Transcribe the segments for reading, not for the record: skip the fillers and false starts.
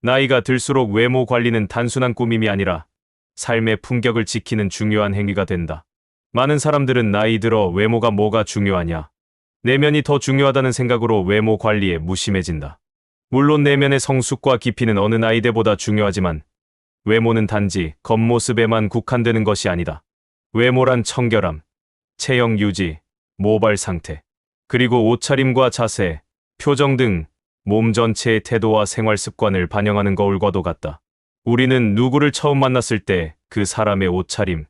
나이가 들수록 외모 관리는 단순한 꾸밈이 아니라 삶의 품격을 지키는 중요한 행위가 된다. 많은 사람들은 나이 들어 외모가 뭐가 중요하냐, 내면이 더 중요하다는 생각으로 외모 관리에 무심해진다. 물론 내면의 성숙과 깊이는 어느 나이대보다 중요하지만 외모는 단지 겉모습에만 국한되는 것이 아니다. 외모란 청결함, 체형 유지, 모발 상태, 그리고 옷차림과 자세, 표정 등 몸 전체의 태도와 생활 습관을 반영하는 거울과도 같다. 우리는 누구를 처음 만났을 때 그 사람의 옷차림,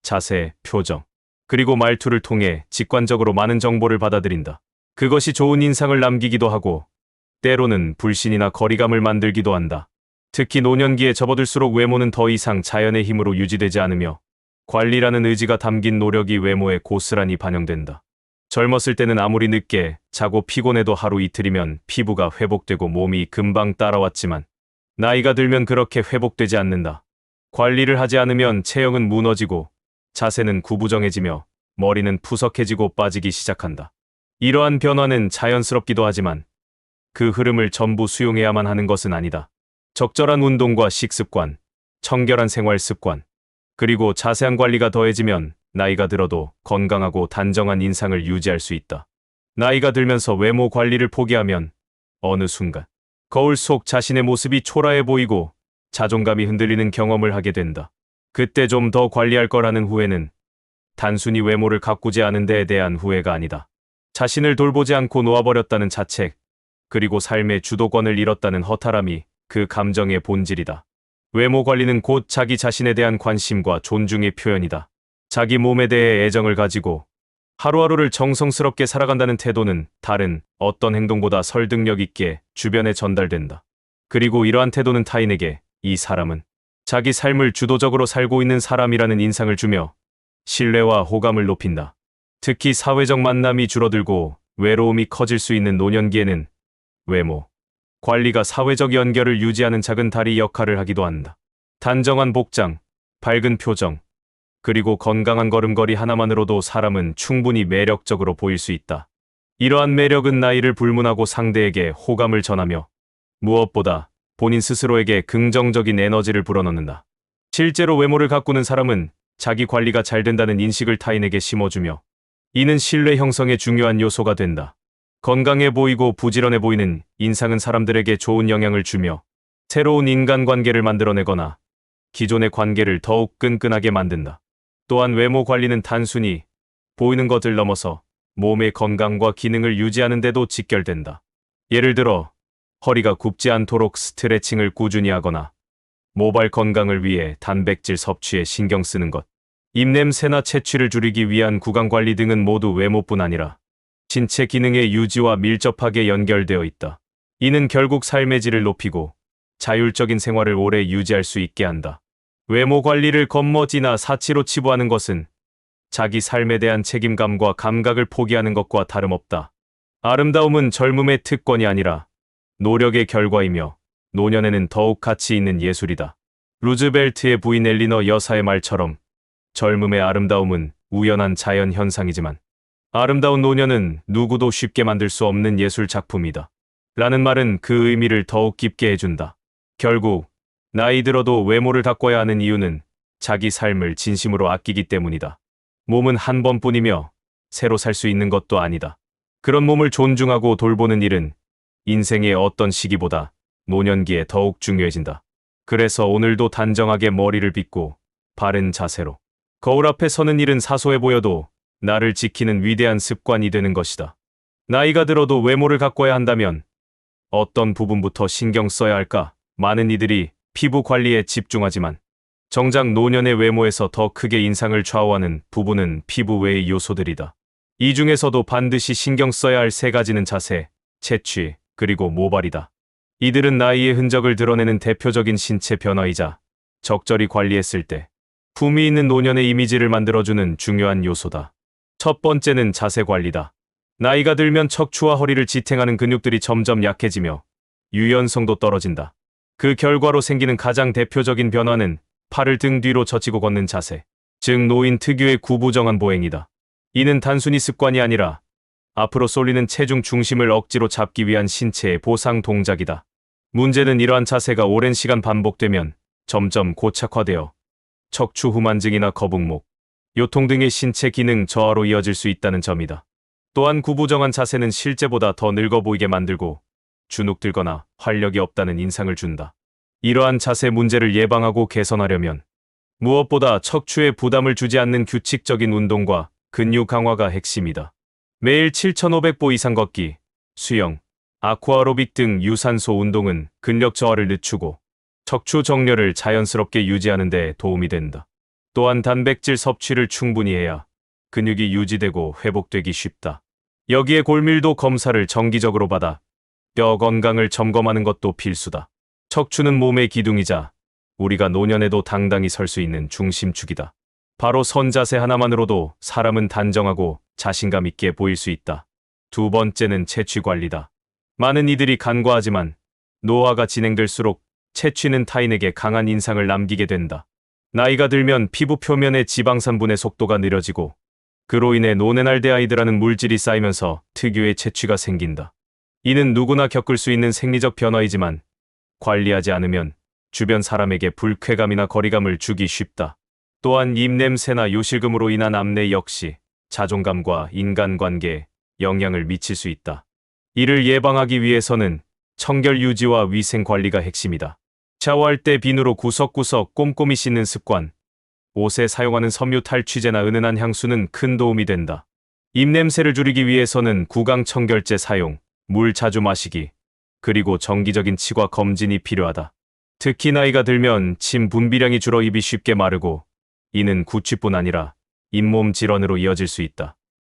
자세, 표정, 그리고 말투를 통해 직관적으로 많은 정보를 받아들인다. 그것이 좋은 인상을 남기기도 하고 때로는 불신이나 거리감을 만들기도 한다. 특히 노년기에 접어들수록 외모는 더 이상 자연의 힘으로 유지되지 않으며 관리라는 의지가 담긴 노력이 외모에 고스란히 반영된다. 젊었을 때는 아무리 늦게 자고 피곤해도 하루 이틀이면 피부가 회복되고 몸이 금방 따라왔지만 나이가 들면 그렇게 회복되지 않는다. 관리를 하지 않으면 체형은 무너지고 자세는 구부정해지며 머리는 푸석해지고 빠지기 시작한다. 이러한 변화는 자연스럽기도 하지만 그 흐름을 전부 수용해야만 하는 것은 아니다. 적절한 운동과 식습관, 청결한 생활 습관, 그리고 자세한 관리가 더해지면 나이가 들어도 건강하고 단정한 인상을 유지할 수 있다. 나이가 들면서 외모 관리를 포기하면 어느 순간 거울 속 자신의 모습이 초라해 보이고 자존감이 흔들리는 경험을 하게 된다. 그때 좀 더 관리할 거라는 후회는 단순히 외모를 가꾸지 않은 데에 대한 후회가 아니다. 자신을 돌보지 않고 놓아버렸다는 자책, 그리고 삶의 주도권을 잃었다는 허탈함이 그 감정의 본질이다. 외모 관리는 곧 자기 자신에 대한 관심과 존중의 표현이다. 자기 몸에 대해 애정을 가지고 하루하루를 정성스럽게 살아간다는 태도는 다른 어떤 행동보다 설득력 있게 주변에 전달된다. 그리고 이러한 태도는 타인에게 이 사람은 자기 삶을 주도적으로 살고 있는 사람이라는 인상을 주며 신뢰와 호감을 높인다. 특히 사회적 만남이 줄어들고 외로움이 커질 수 있는 노년기에는 외모 관리가 사회적 연결을 유지하는 작은 다리 역할을 하기도 한다. 단정한 복장, 밝은 표정, 그리고 건강한 걸음걸이 하나만으로도 사람은 충분히 매력적으로 보일 수 있다. 이러한 매력은 나이를 불문하고 상대에게 호감을 전하며 무엇보다 본인 스스로에게 긍정적인 에너지를 불어넣는다. 실제로 외모를 가꾸는 사람은 자기 관리가 잘 된다는 인식을 타인에게 심어주며 이는 신뢰 형성의 중요한 요소가 된다. 건강해 보이고 부지런해 보이는 인상은 사람들에게 좋은 영향을 주며 새로운 인간관계를 만들어내거나 기존의 관계를 더욱 끈끈하게 만든다. 또한 외모 관리는 단순히 보이는 것을 넘어서 몸의 건강과 기능을 유지하는 데도 직결된다. 예를 들어 허리가 굽지 않도록 스트레칭을 꾸준히 하거나 모발 건강을 위해 단백질 섭취에 신경 쓰는 것, 입냄새나 채취를 줄이기 위한 구강 관리 등은 모두 외모뿐 아니라 신체 기능의 유지와 밀접하게 연결되어 있다. 이는 결국 삶의 질을 높이고 자율적인 생활을 오래 유지할 수 있게 한다. 외모 관리를 겉멋이나 사치로 치부하는 것은 자기 삶에 대한 책임감과 감각을 포기하는 것과 다름없다. 아름다움은 젊음의 특권이 아니라 노력의 결과이며 노년에는 더욱 가치 있는 예술이다. 루즈벨트의 부인 엘리너 여사의 말처럼 젊음의 아름다움은 우연한 자연 현상이지만 아름다운 노년은 누구도 쉽게 만들 수 없는 예술 작품이다. 라는 말은 그 의미를 더욱 깊게 해준다. 결국 나이 들어도 외모를 가꿔야 하는 이유는 자기 삶을 진심으로 아끼기 때문이다. 몸은 한 번뿐이며 새로 살 수 있는 것도 아니다. 그런 몸을 존중하고 돌보는 일은 인생의 어떤 시기보다 노년기에 더욱 중요해진다. 그래서 오늘도 단정하게 머리를 빗고 바른 자세로 거울 앞에 서는 일은 사소해 보여도 나를 지키는 위대한 습관이 되는 것이다. 나이가 들어도 외모를 가꿔야 한다면 어떤 부분부터 신경 써야 할까? 많은 이들이 피부 관리에 집중하지만 정작 노년의 외모에서 더 크게 인상을 좌우하는 부분은 피부 외의 요소들이다. 이 중에서도 반드시 신경 써야 할 세 가지는 자세, 채취, 그리고 모발이다. 이들은 나이의 흔적을 드러내는 대표적인 신체 변화이자 적절히 관리했을 때 품위 있는 노년의 이미지를 만들어주는 중요한 요소다. 첫 번째는 자세 관리다. 나이가 들면 척추와 허리를 지탱하는 근육들이 점점 약해지며 유연성도 떨어진다. 그 결과로 생기는 가장 대표적인 변화는 팔을 등 뒤로 젖히고 걷는 자세, 즉 노인 특유의 구부정한 보행이다. 이는 단순히 습관이 아니라 앞으로 쏠리는 체중 중심을 억지로 잡기 위한 신체의 보상 동작이다. 문제는 이러한 자세가 오랜 시간 반복되면 점점 고착화되어 척추 후만증이나 거북목, 요통 등의 신체 기능 저하로 이어질 수 있다는 점이다. 또한 구부정한 자세는 실제보다 더 늙어 보이게 만들고 주눅들거나 활력이 없다는 인상을 준다. 이러한 자세 문제를 예방하고 개선하려면 무엇보다 척추에 부담을 주지 않는 규칙적인 운동과 근육 강화가 핵심이다. 매일 7,500보 이상 걷기, 수영, 아쿠아로빅 등 유산소 운동은 근력 저하를 늦추고 척추 정렬을 자연스럽게 유지하는 데 도움이 된다. 또한 단백질 섭취를 충분히 해야 근육이 유지되고 회복되기 쉽다. 여기에 골밀도 검사를 정기적으로 받아 뼈 건강을 점검하는 것도 필수다. 척추는 몸의 기둥이자 우리가 노년에도 당당히 설 수 있는 중심축이다. 바로 선 자세 하나만으로도 사람은 단정하고 자신감 있게 보일 수 있다. 두 번째는 채취 관리다. 많은 이들이 간과하지만 노화가 진행될수록 채취는 타인에게 강한 인상을 남기게 된다. 나이가 들면 피부 표면의 지방산분의 속도가 느려지고 그로 인해 노네날데하이드라는 물질이 쌓이면서 특유의 채취가 생긴다. 이는 누구나 겪을 수 있는 생리적 변화이지만 관리하지 않으면 주변 사람에게 불쾌감이나 거리감을 주기 쉽다. 또한 입냄새나 요실금으로 인한 암내 역시 자존감과 인간관계에 영향을 미칠 수 있다. 이를 예방하기 위해서는 청결 유지와 위생 관리가 핵심이다. 샤워할 때 비누로 구석구석 꼼꼼히 씻는 습관, 옷에 사용하는 섬유 탈취제나 은은한 향수는 큰 도움이 된다. 입냄새를 줄이기 위해서는 구강 청결제 사용, 물 자주 마시기, 그리고 정기적인 치과 검진이 필요하다. 특히 나이가 들면 침 분비량이 줄어 입이 쉽게 마르고 이는 구취뿐 아니라 잇몸 질환으로 이어질 수 있다.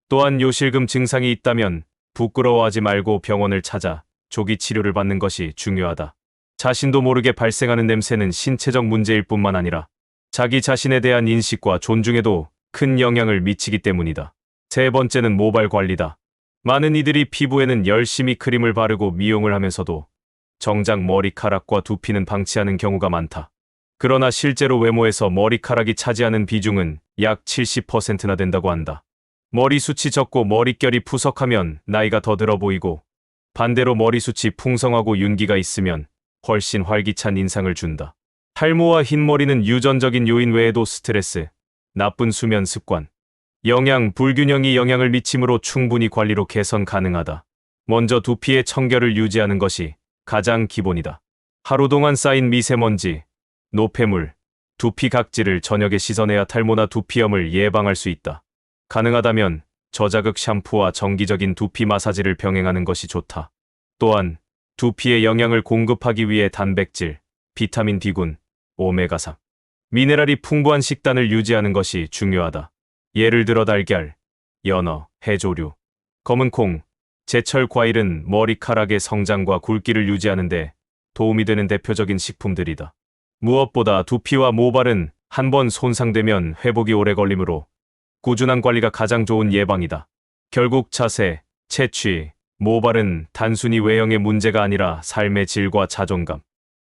또한 요실금 증상이 있다면 부끄러워하지 말고 병원을 찾아 조기 치료를 받는 것이 중요하다. 자신도 모르게 발생하는 냄새는 신체적 문제일 뿐만 아니라 자기 자신에 대한 인식과 존중에도 큰 영향을 미치기 때문이다. 세 번째는 모발 관리다. 많은 이들이 피부에는 열심히 크림을 바르고 미용을 하면서도 정작 머리카락과 두피는 방치하는 경우가 많다. 그러나 실제로 외모에서 머리카락이 차지하는 비중은 약 70%나 된다고 한다. 머리숱이 적고 머릿결이 푸석하면 나이가 더 들어 보이고 반대로 머리숱이 풍성하고 윤기가 있으면 훨씬 활기찬 인상을 준다. 탈모와 흰머리는 유전적인 요인 외에도 스트레스, 나쁜 수면 습관, 영양 불균형이 영향을 미치므로 충분히 관리로 개선 가능하다. 먼저 두피의 청결을 유지하는 것이 가장 기본이다. 하루 동안 쌓인 미세먼지, 노폐물, 두피 각질을 저녁에 씻어내야 탈모나 두피염을 예방할 수 있다. 가능하다면 저자극 샴푸와 정기적인 두피 마사지를 병행하는 것이 좋다. 또한 두피에 영양을 공급하기 위해 단백질, 비타민 D군, 오메가3, 미네랄이 풍부한 식단을 유지하는 것이 중요하다. 예를 들어 달걀, 연어, 해조류, 검은 콩, 제철 과일은 머리카락의 성장과 굵기를 유지하는 데 도움이 되는 대표적인 식품들이다. 무엇보다 두피와 모발은 한번 손상되면 회복이 오래 걸리므로 꾸준한 관리가 가장 좋은 예방이다. 결국 자세, 채취, 모발은 단순히 외형의 문제가 아니라 삶의 질과 자존감,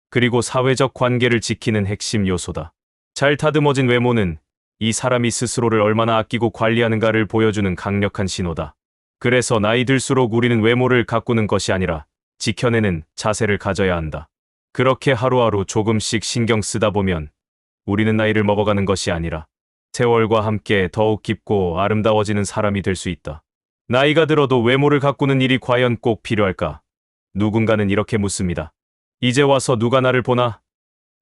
그리고 사회적 관계를 지키는 핵심 요소다. 잘 다듬어진 외모는 이 사람이 스스로를 얼마나 아끼고 관리하는가를 보여주는 강력한 신호다. 그래서 나이 들수록 우리는 외모를 가꾸는 것이 아니라 지켜내는 자세를 가져야 한다. 그렇게 하루하루 조금씩 신경 쓰다 보면 우리는 나이를 먹어가는 것이 아니라 세월과 함께 더욱 깊고 아름다워지는 사람이 될 수 있다. 나이가 들어도 외모를 가꾸는 일이 과연 꼭 필요할까? 누군가는 이렇게 묻습니다. 이제 와서 누가 나를 보나?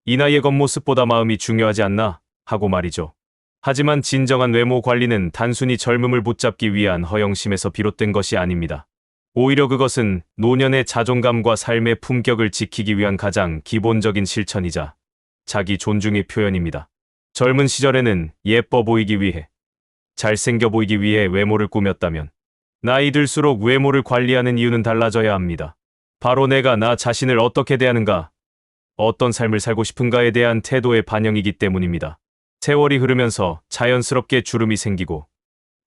이 나이의 겉모습보다 마음이 중요하지 않나? 하고 말이죠. 하지만 진정한 외모 관리는 단순히 젊음을 붙잡기 위한 허영심에서 비롯된 것이 아닙니다. 오히려 그것은 노년의 자존감과 삶의 품격을 지키기 위한 가장 기본적인 실천이자 자기 존중의 표현입니다. 젊은 시절에는 예뻐 보이기 위해, 잘생겨 보이기 위해 외모를 꾸몄다면 나이 들수록 외모를 관리하는 이유는 달라져야 합니다. 바로 내가 나 자신을 어떻게 대하는가, 어떤 삶을 살고 싶은가에 대한 태도의 반영이기 때문입니다. 세월이 흐르면서 자연스럽게 주름이 생기고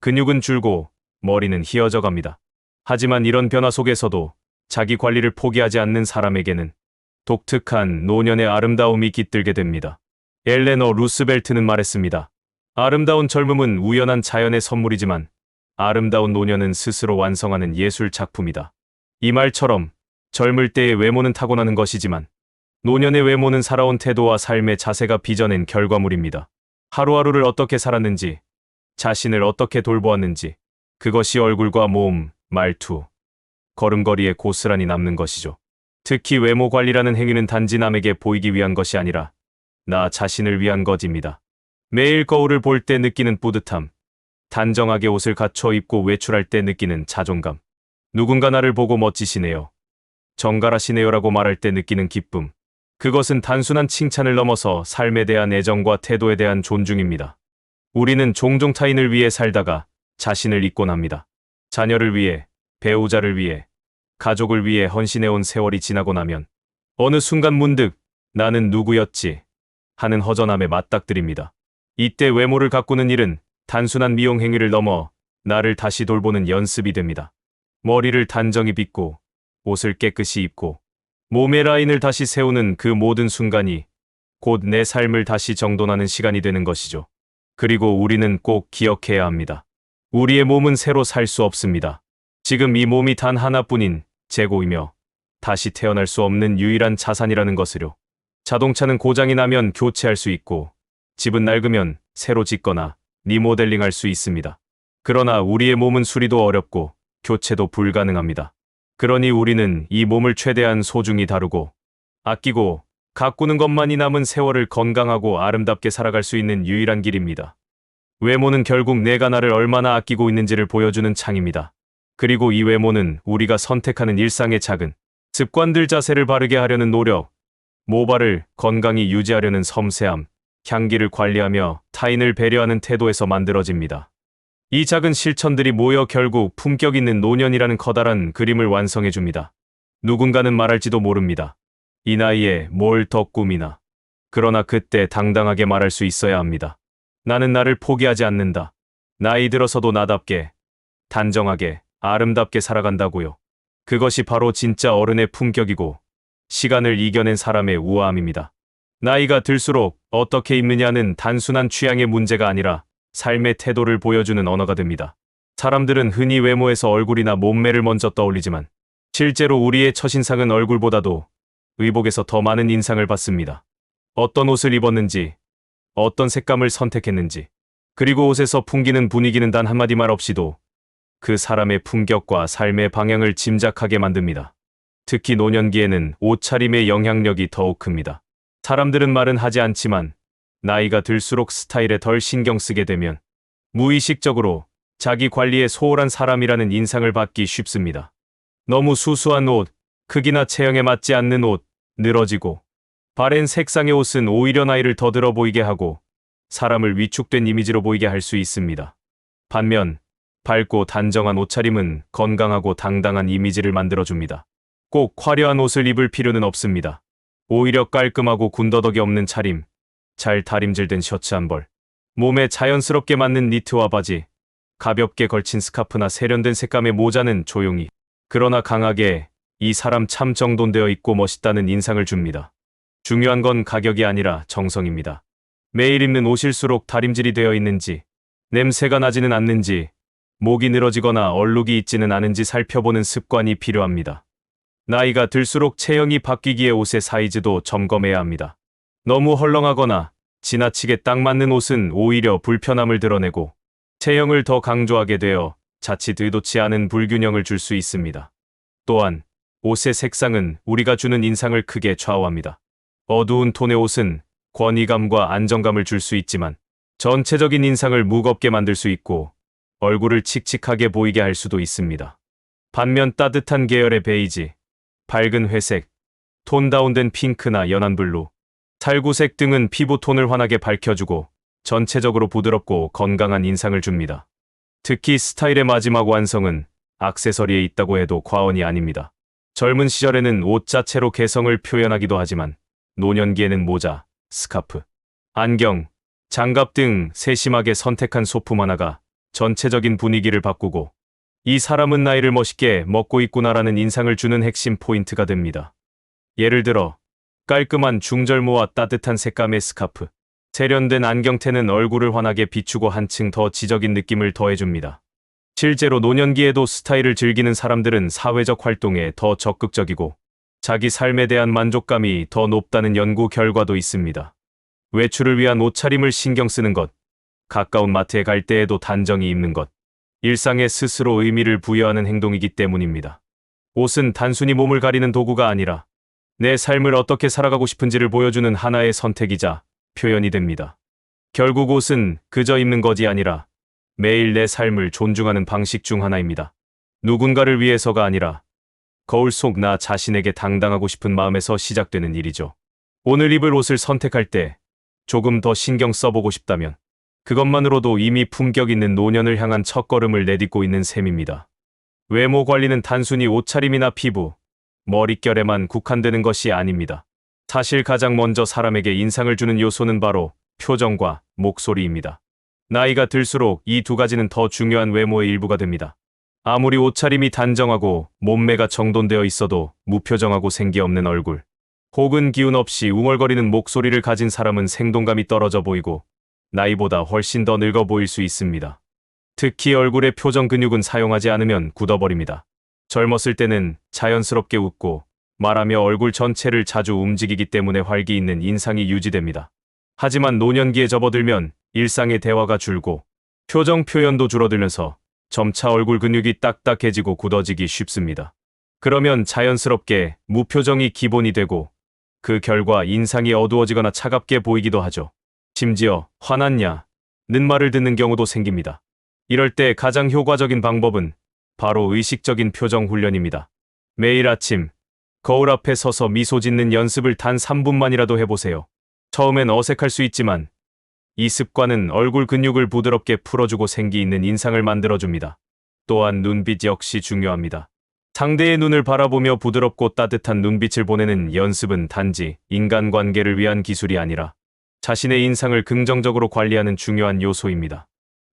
근육은 줄고 머리는 희어져 갑니다. 하지만 이런 변화 속에서도 자기 관리를 포기하지 않는 사람에게는 독특한 노년의 아름다움이 깃들게 됩니다. 엘레너 루스벨트는 말했습니다. 아름다운 젊음은 우연한 자연의 선물이지만 아름다운 노년은 스스로 완성하는 예술 작품이다. 이 말처럼 젊을 때의 외모는 타고나는 것이지만 노년의 외모는 살아온 태도와 삶의 자세가 빚어낸 결과물입니다. 하루하루를 어떻게 살았는지, 자신을 어떻게 돌보았는지, 그것이 얼굴과 몸, 말투, 걸음걸이에 고스란히 남는 것이죠. 특히 외모 관리라는 행위는 단지 남에게 보이기 위한 것이 아니라 나 자신을 위한 것입니다. 매일 거울을 볼 때 느끼는 뿌듯함, 단정하게 옷을 갖춰 입고 외출할 때 느끼는 자존감, 누군가 나를 보고 멋지시네요, 정갈하시네요라고 말할 때 느끼는 기쁨, 그것은 단순한 칭찬을 넘어서 삶에 대한 애정과 태도에 대한 존중입니다. 우리는 종종 타인을 위해 살다가 자신을 잊곤 합니다. 자녀를 위해, 배우자를 위해, 가족을 위해 헌신해온 세월이 지나고 나면 어느 순간 문득 나는 누구였지 하는 허전함에 맞닥뜨립니다. 이때 외모를 가꾸는 일은 단순한 미용 행위를 넘어 나를 다시 돌보는 연습이 됩니다. 머리를 단정히 빗고 옷을 깨끗이 입고 몸의 라인을 다시 세우는 그 모든 순간이 곧 내 삶을 다시 정돈하는 시간이 되는 것이죠. 그리고 우리는 꼭 기억해야 합니다. 우리의 몸은 새로 살 수 없습니다. 지금 이 몸이 단 하나뿐인 재고이며 다시 태어날 수 없는 유일한 자산이라는 것을요. 자동차는 고장이 나면 교체할 수 있고 집은 낡으면 새로 짓거나 리모델링할 수 있습니다. 그러나 우리의 몸은 수리도 어렵고 교체도 불가능합니다. 그러니 우리는 이 몸을 최대한 소중히 다루고 아끼고 가꾸는 것만이 남은 세월을 건강하고 아름답게 살아갈 수 있는 유일한 길입니다. 외모는 결국 내가 나를 얼마나 아끼고 있는지를 보여주는 창입니다. 그리고 이 외모는 우리가 선택하는 일상의 작은 습관들, 자세를 바르게 하려는 노력, 모발을 건강히 유지하려는 섬세함, 향기를 관리하며 타인을 배려하는 태도에서 만들어집니다. 이 작은 실천들이 모여 결국 품격 있는 노년이라는 커다란 그림을 완성해줍니다. 누군가는 말할지도 모릅니다. 이 나이에 뭘 더 꾸미나. 그러나 그때 당당하게 말할 수 있어야 합니다. 나는 나를 포기하지 않는다. 나이 들어서도 나답게, 단정하게, 아름답게 살아간다고요. 그것이 바로 진짜 어른의 품격이고 시간을 이겨낸 사람의 우아함입니다. 나이가 들수록 어떻게 입느냐는 단순한 취향의 문제가 아니라 삶의 태도를 보여주는 언어가 됩니다. 사람들은 흔히 외모에서 얼굴이나 몸매를 먼저 떠올리지만 실제로 우리의 첫인상은 얼굴보다도 의복에서 더 많은 인상을 받습니다. 어떤 옷을 입었는지, 어떤 색감을 선택했는지, 그리고 옷에서 풍기는 분위기는 단 한마디 말 없이도 그 사람의 품격과 삶의 방향을 짐작하게 만듭니다. 특히 노년기에는 옷차림의 영향력이 더욱 큽니다. 사람들은 말은 하지 않지만 나이가 들수록 스타일에 덜 신경 쓰게 되면 무의식적으로 자기 관리에 소홀한 사람이라는 인상을 받기 쉽습니다. 너무 수수한 옷, 크기나 체형에 맞지 않는 옷, 늘어지고 바랜 색상의 옷은 오히려 나이를 더 들어 보이게 하고 사람을 위축된 이미지로 보이게 할 수 있습니다. 반면 밝고 단정한 옷차림은 건강하고 당당한 이미지를 만들어줍니다. 꼭 화려한 옷을 입을 필요는 없습니다. 오히려 깔끔하고 군더더기 없는 차림, 잘 다림질된 셔츠 한 벌, 몸에 자연스럽게 맞는 니트와 바지, 가볍게 걸친 스카프나 세련된 색감의 모자는 조용히 그러나 강하게 이 사람 참 정돈되어 있고 멋있다는 인상을 줍니다. 중요한 건 가격이 아니라 정성입니다. 매일 입는 옷일수록 다림질이 되어 있는지, 냄새가 나지는 않는지, 목이 늘어지거나 얼룩이 있지는 않은지 살펴보는 습관이 필요합니다. 나이가 들수록 체형이 바뀌기에 옷의 사이즈도 점검해야 합니다. 너무 헐렁하거나 지나치게 딱 맞는 옷은 오히려 불편함을 드러내고 체형을 더 강조하게 되어 자칫 의도치 않은 불균형을 줄 수 있습니다. 또한 옷의 색상은 우리가 주는 인상을 크게 좌우합니다. 어두운 톤의 옷은 권위감과 안정감을 줄 수 있지만 전체적인 인상을 무겁게 만들 수 있고 얼굴을 칙칙하게 보이게 할 수도 있습니다. 반면 따뜻한 계열의 베이지, 밝은 회색, 톤 다운된 핑크나 연한 블루, 살구색 등은 피부 톤을 환하게 밝혀주고 전체적으로 부드럽고 건강한 인상을 줍니다. 특히 스타일의 마지막 완성은 액세서리에 있다고 해도 과언이 아닙니다. 젊은 시절에는 옷 자체로 개성을 표현하기도 하지만 노년기에는 모자, 스카프, 안경, 장갑 등 세심하게 선택한 소품 하나가 전체적인 분위기를 바꾸고 이 사람은 나이를 멋있게 먹고 있구나라는 인상을 주는 핵심 포인트가 됩니다. 예를 들어 깔끔한 중절모와 따뜻한 색감의 스카프, 세련된 안경테는 얼굴을 환하게 비추고 한층 더 지적인 느낌을 더해줍니다. 실제로 노년기에도 스타일을 즐기는 사람들은 사회적 활동에 더 적극적이고 자기 삶에 대한 만족감이 더 높다는 연구 결과도 있습니다. 외출을 위한 옷차림을 신경 쓰는 것, 가까운 마트에 갈 때에도 단정히 입는 것, 일상에 스스로 의미를 부여하는 행동이기 때문입니다. 옷은 단순히 몸을 가리는 도구가 아니라 내 삶을 어떻게 살아가고 싶은지를 보여주는 하나의 선택이자 표현이 됩니다. 결국 옷은 그저 입는 것이 아니라 매일 내 삶을 존중하는 방식 중 하나입니다. 누군가를 위해서가 아니라 거울 속 나 자신에게 당당하고 싶은 마음에서 시작되는 일이죠. 오늘 입을 옷을 선택할 때 조금 더 신경 써보고 싶다면 그것만으로도 이미 품격 있는 노년을 향한 첫걸음을 내딛고 있는 셈입니다. 외모 관리는 단순히 옷차림이나 피부, 머릿결에만 국한되는 것이 아닙니다. 사실 가장 먼저 사람에게 인상을 주는 요소는 바로 표정과 목소리입니다. 나이가 들수록 이 두 가지는 더 중요한 외모의 일부가 됩니다. 아무리 옷차림이 단정하고 몸매가 정돈되어 있어도 무표정하고 생기 없는 얼굴, 혹은 기운 없이 웅얼거리는 목소리를 가진 사람은 생동감이 떨어져 보이고 나이보다 훨씬 더 늙어 보일 수 있습니다. 특히 얼굴의 표정 근육은 사용하지 않으면 굳어버립니다. 젊었을 때는 자연스럽게 웃고 말하며 얼굴 전체를 자주 움직이기 때문에 활기 있는 인상이 유지됩니다. 하지만 노년기에 접어들면 일상의 대화가 줄고 표정 표현도 줄어들면서 점차 얼굴 근육이 딱딱해지고 굳어지기 쉽습니다. 그러면 자연스럽게 무표정이 기본이 되고 그 결과 인상이 어두워지거나 차갑게 보이기도 하죠. 심지어 화났냐? 는 말을 듣는 경우도 생깁니다. 이럴 때 가장 효과적인 방법은 바로 의식적인 표정 훈련입니다. 매일 아침 거울 앞에 서서 미소 짓는 연습을 단 3분만이라도 해보세요. 처음엔 어색할 수 있지만 이 습관은 얼굴 근육을 부드럽게 풀어주고 생기 있는 인상을 만들어줍니다. 또한 눈빛 역시 중요합니다. 상대의 눈을 바라보며 부드럽고 따뜻한 눈빛을 보내는 연습은 단지 인간관계를 위한 기술이 아니라 자신의 인상을 긍정적으로 관리하는 중요한 요소입니다.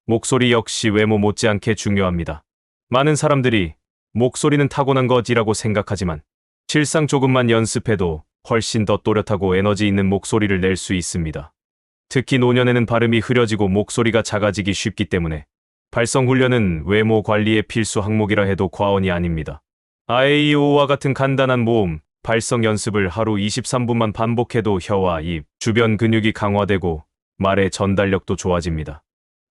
목소리 역시 외모 못지않게 중요합니다. 많은 사람들이 목소리는 타고난 것이라고 생각하지만 실상 조금만 연습해도 훨씬 더 또렷하고 에너지 있는 목소리를 낼 수 있습니다. 특히 노년에는 발음이 흐려지고 목소리가 작아지기 쉽기 때문에 발성 훈련은 외모 관리의 필수 항목이라 해도 과언이 아닙니다. 아에이오와 같은 간단한 모음, 발성 연습을 하루 23분만 반복해도 혀와 입, 주변 근육이 강화되고 말의 전달력도 좋아집니다.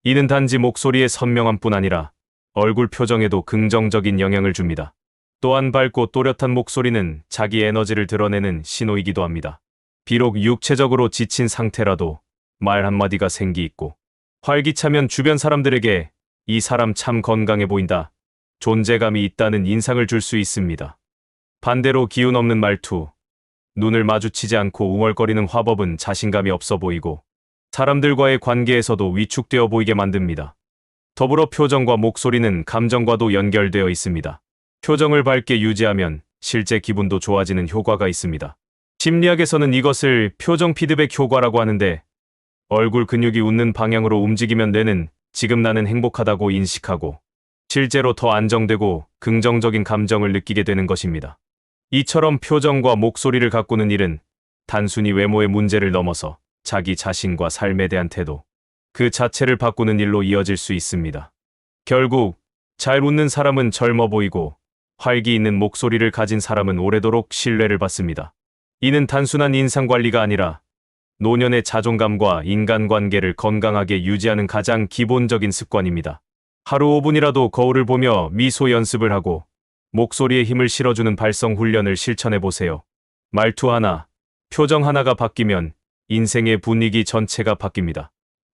이는 단지 목소리의 선명함뿐 아니라 얼굴 표정에도 긍정적인 영향을 줍니다. 또한 밝고 또렷한 목소리는 자기 에너지를 드러내는 신호이기도 합니다. 비록 육체적으로 지친 상태라도 말 한마디가 생기 있고 활기차면 주변 사람들에게 이 사람 참 건강해 보인다, 존재감이 있다는 인상을 줄 수 있습니다. 반대로 기운 없는 말투, 눈을 마주치지 않고 웅얼거리는 화법은 자신감이 없어 보이고 사람들과의 관계에서도 위축되어 보이게 만듭니다. 더불어 표정과 목소리는 감정과도 연결되어 있습니다. 표정을 밝게 유지하면 실제 기분도 좋아지는 효과가 있습니다. 심리학에서는 이것을 표정 피드백 효과라고 하는데, 얼굴 근육이 웃는 방향으로 움직이면 뇌는 지금 나는 행복하다고 인식하고 실제로 더 안정되고 긍정적인 감정을 느끼게 되는 것입니다. 이처럼 표정과 목소리를 가꾸는 일은 단순히 외모의 문제를 넘어서 자기 자신과 삶에 대한 태도, 그 자체를 바꾸는 일로 이어질 수 있습니다. 결국 잘 웃는 사람은 젊어 보이고 활기 있는 목소리를 가진 사람은 오래도록 신뢰를 받습니다. 이는 단순한 인상관리가 아니라 노년의 자존감과 인간관계를 건강하게 유지하는 가장 기본적인 습관입니다. 하루 5분이라도 거울을 보며 미소 연습을 하고 목소리에 힘을 실어주는 발성 훈련을 실천해 보세요. 말투 하나, 표정 하나가 바뀌면 인생의 분위기 전체가 바뀝니다.